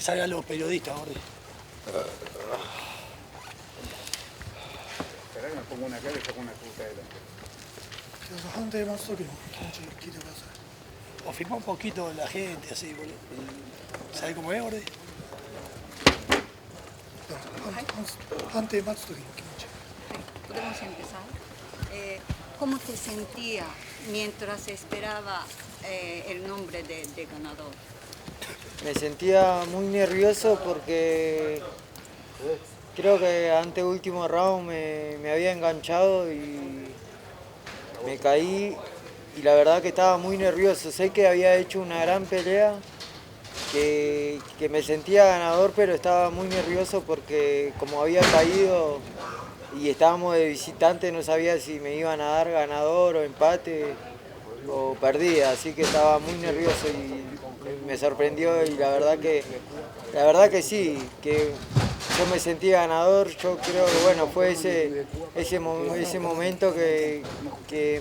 que salgan los periodistas, Gordi. Esperá que me pongo una cara y saco una fruta de la... 判定待つ時の気持ち聞いてください。 O firma un poquito la gente, así, boludo. ¿Sabe cómo es, Gordi? 判定待つ時の気持ち。 Podemos empezar. ¿Cómo te sentía mientras esperaba el nombre de ganador? Me sentía muy nervioso porque creo que ante último round me había enganchado y me caí y la verdad que estaba muy nervioso. Sé que había hecho una gran pelea, que me sentía ganador, pero estaba muy nervioso porque como había caído y estábamos de visitante, no sabía si me iban a dar ganador o empate o perdida, así que estaba muy nervioso y me sorprendió y la verdad que sí, que yo me sentí ganador. Yo creo que bueno, fue ese momento que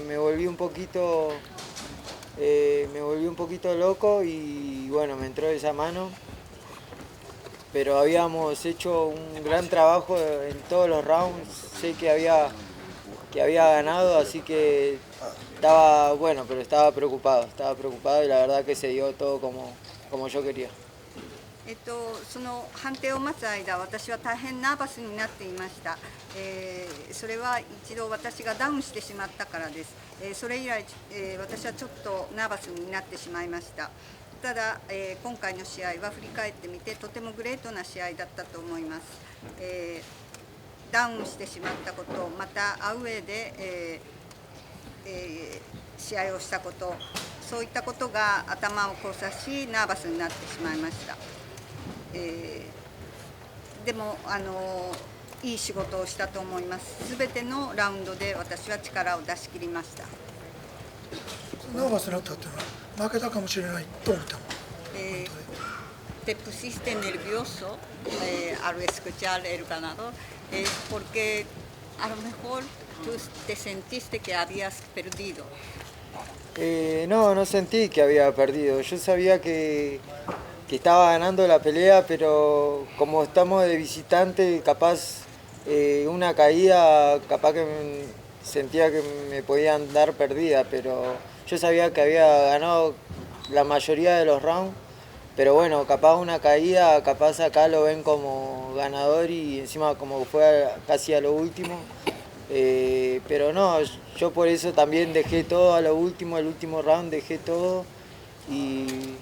me volví un poquito loco y bueno, me entró esa mano. Pero habíamos hecho un gran trabajo en todos los rounds, sé que había ganado, así que estaba bueno, pero estaba preocupado y la verdad que se dio todo como yo quería. その判定を待つ間、私は大変ナーバスになっていました。それは一度私がダウンしてしまったからです。それ以来、私はちょっとナーバスになってしまいました。ただ、今回の試合は振り返ってみてとてもグレートな試合だったと思います。ダウンしてしまったこと、またアウェーで、試合をしたこと、そういったことが頭を交差しナーバスになってしまいました。でもいい仕事をしたと思います。すべてのラウンドで私は力を出し切りました。ナーバスになったっていうのは負けたかもしれないと思ったの。Te pusiste nervioso al escuchar el ganador porque a lo mejor tú te sentiste que habías perdido. No sentí que había perdido. Yo sabía que estaba ganando la pelea, pero como estamos de visitante, capaz una caída, capaz que sentía que me podían dar perdida, pero yo sabía que había ganado la mayoría de los rounds, pero bueno, capaz una caída, capaz acá lo ven como ganador y encima como fue casi a lo último, pero no, yo por eso también dejé todo a lo último, el último round dejé todo y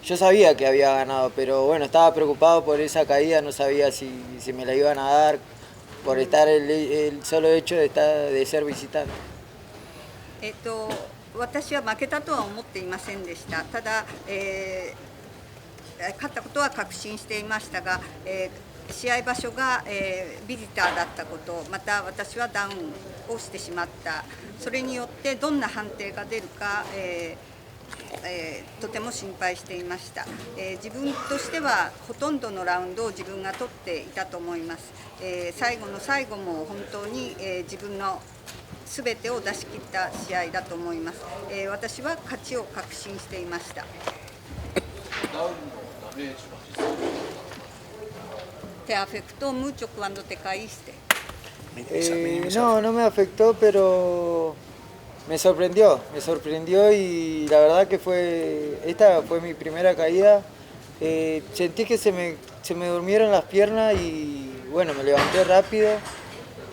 yo sabía que había ganado, pero bueno, estaba preocupado por esa caída, no sabía si me la iban a dar por estar el solo hecho de ser visitante. 私は負けたとは思っていませんでした。ただ、勝ったことは確信していましたが、試合場所が、ビジターだったこと、また私はダウンをしてしまった、それによってどんな判定が出るか、とても心配していました。自分としてはほとんどのラウンドを自分が取っていたと思います。最後の最後も本当に、自分のすべてを出し切った試合だと思います。私は勝ちを確信していました。¿Te afectó mucho cuando te caíste? No me afectó, pero me sorprendió y la verdad que esta fue mi primera caída. Sentí que se me durmieron las piernas y bueno, me levanté rápido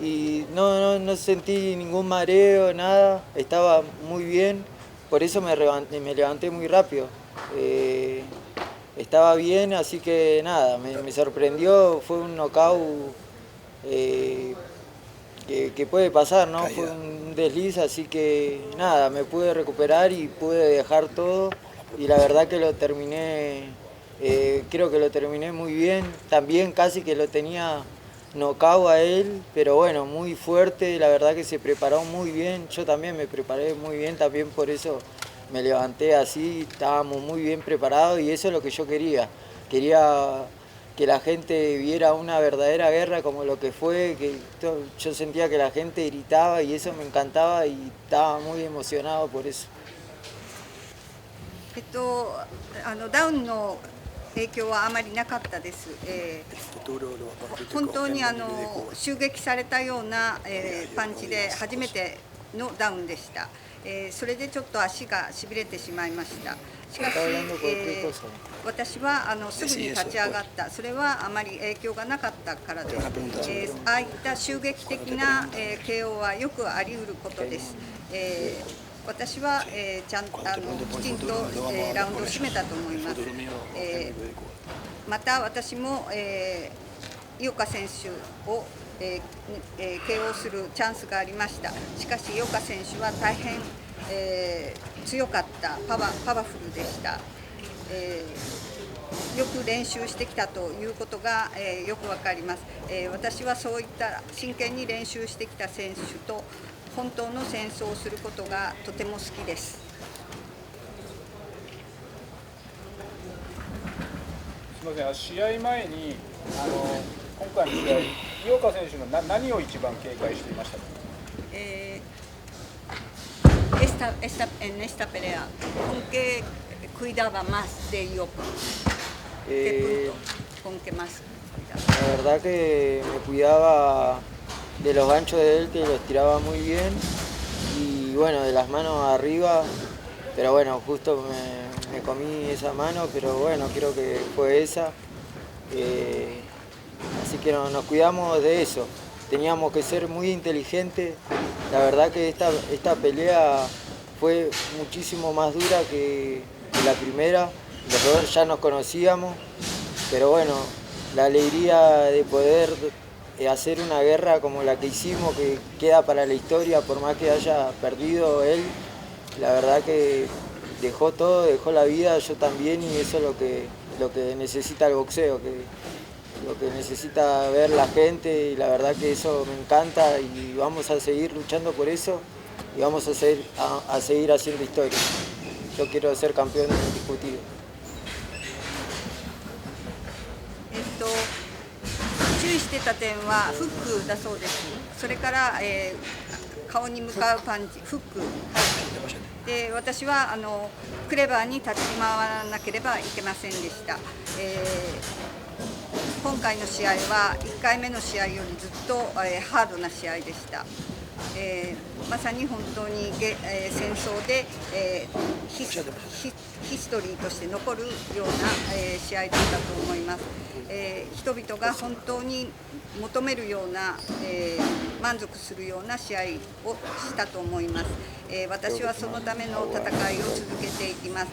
y no sentí ningún mareo, nada, estaba muy bien, por eso me levanté muy rápido. Estaba bien, así que nada, me sorprendió, fue un knockout que puede pasar, ¿no? Fue un desliz, así que nada, me pude recuperar y pude dejar todo y la verdad que lo terminé, creo que lo terminé muy bien, también casi que lo tenía knockout a él, pero bueno, muy fuerte, la verdad que se preparó muy bien, yo también me preparé muy bien, también por eso me levanté así, estábamos muy bien preparados y eso es lo que yo quería que la gente viera una verdadera guerra como lo que fue, yo sentía que la gente gritaba y eso me encantaba y estaba muy emocionado por eso. ダウンの影響はあまりなかったです。本当に襲撃されたような、パンチで初めてのダウンでした。それでちょっと足がしびれてしまいました。しかし、私はすぐに立ち上がった、それはあまり影響がなかったからです。ああいった襲撃的な、KO はよくあり得ることです。私は、きちんと、ラウンドを締めたと思います。また私も、井岡選手を、KO するチャンスがありました。しかし井岡選手は大変、強かった、パワフルでした。よく練習してきたということが、よくわかります。私はそういった真剣に練習してきた選手と本当の戦争をすることがとても好きです。すみません、試合前に今回の試合、井岡選手の何を一番警戒していましたか。En esta pelea, ¿con qué cuidaba más de Ioka? ¿Qué punto? ¿Con qué más cuidaba? La verdad que me cuidaba de los ganchos de él, que los tiraba muy bien, y bueno, de las manos arriba, pero bueno, justo me comí esa mano, pero bueno, creo que fue esa. Así que nos cuidamos de eso. Teníamos que ser muy inteligentes. La verdad que esta pelea fue muchísimo más dura que la primera. Los dos ya nos conocíamos, pero bueno, la alegría de poder hacer una guerra como la que hicimos, que queda para la historia, por más que haya perdido él, la verdad que dejó todo, dejó la vida, yo también, y eso es lo que necesita el boxeo, lo que necesita ver la gente, y la verdad que eso me encanta, y vamos a seguir luchando por eso y vamos a seguir haciendo historia. Yo quiero ser campeón indiscutido. 注意してた点はフックだそうです。それから、顔に向かうパンチ、フック、で私はクレバーに立ち回らなければいけませんでした。今回の試合は1回目の試合よりずっと、ハードな試合でした。まさに本当に、戦争で、ヒストリーとして残るような、試合だったと思います。人々が本当に求めるような、満足するような試合をしたと思います。私はそのための戦いを続けていきます。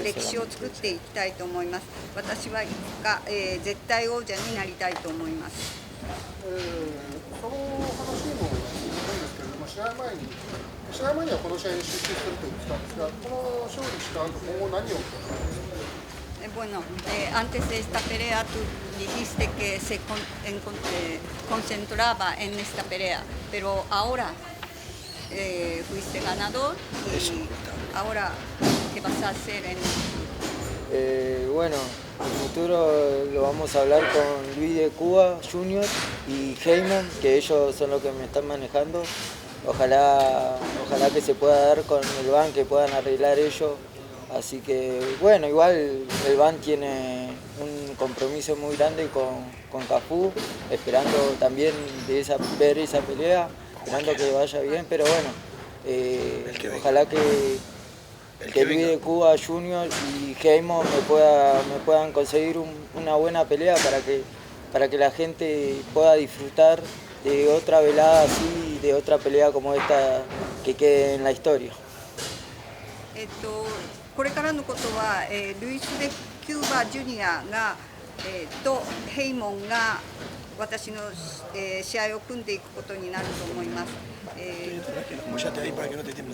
歴史を作っていきたいと思います。私はいつか、絶対王者になりたいと思います。その話もですけれども、試合前にはこの試合に集中すると言ってたんですが、この勝利した後、今後何を？Bueno, antes de esta pelea tú dijiste que se concentraba en esta pelea, pero ahora fuiste ganador y ahora ¿qué vas a hacer bueno, el futuro lo vamos a hablar con Luis de Cuba Jr. y Heyman, que ellos son los que me están manejando. Ojalá que se pueda dar con el BAN, que puedan arreglar ellos. Así que bueno, igual el BAN tiene un compromiso muy grande con Cafú, esperando también ver esa pelea, esperando que vaya bien, pero bueno, ojalá que Luis de Cuba Jr. y Heyman me puedan conseguir una buena pelea para que la gente pueda disfrutar de otra velada así, de otra pelea como esta que quede en la historia. これからのことは、ルイス・デ・キューバ・ジュニアが、とヘイモンが私の、試合を組んでいくことになると思います。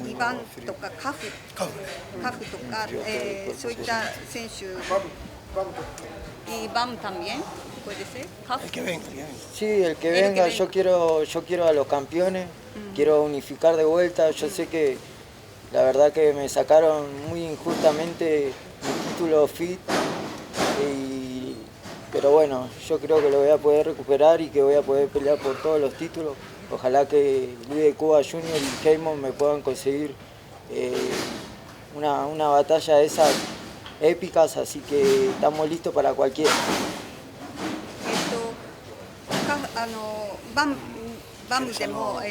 イバンとかカフとか、そういった選手、イバンtambién puede ser, El que venga. Sí, el que venga, yo quiero a los campeones, quiero unificar de vuelta, yo sé que la verdad que me sacaron muy injustamente el título FIT, pero bueno, yo creo que lo voy a poder recuperar y que voy a poder pelear por todos los títulos. Ojalá que Luis de Cuba Jr. y Heyman me puedan conseguir una batalla de esas épicas, así que estamos listos para cualquiera. バムでも、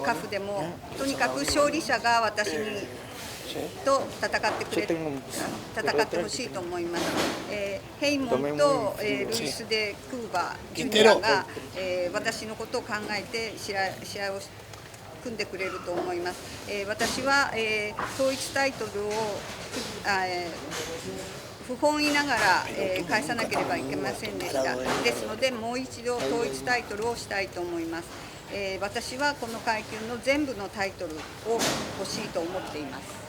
カフでも、とにかく勝利者が私にと戦ってほしいと思います。ヘイモンと、ルイス・デ・クーバジュニアが、私のことを考えて試合を組んでくれると思います。私は、統一タイトルを不本意ながら、返さなければいけませんでした。ですので、もう一度統一タイトルをしたいと思います。私はこの階級の全部のタイトルを欲しいと思っています。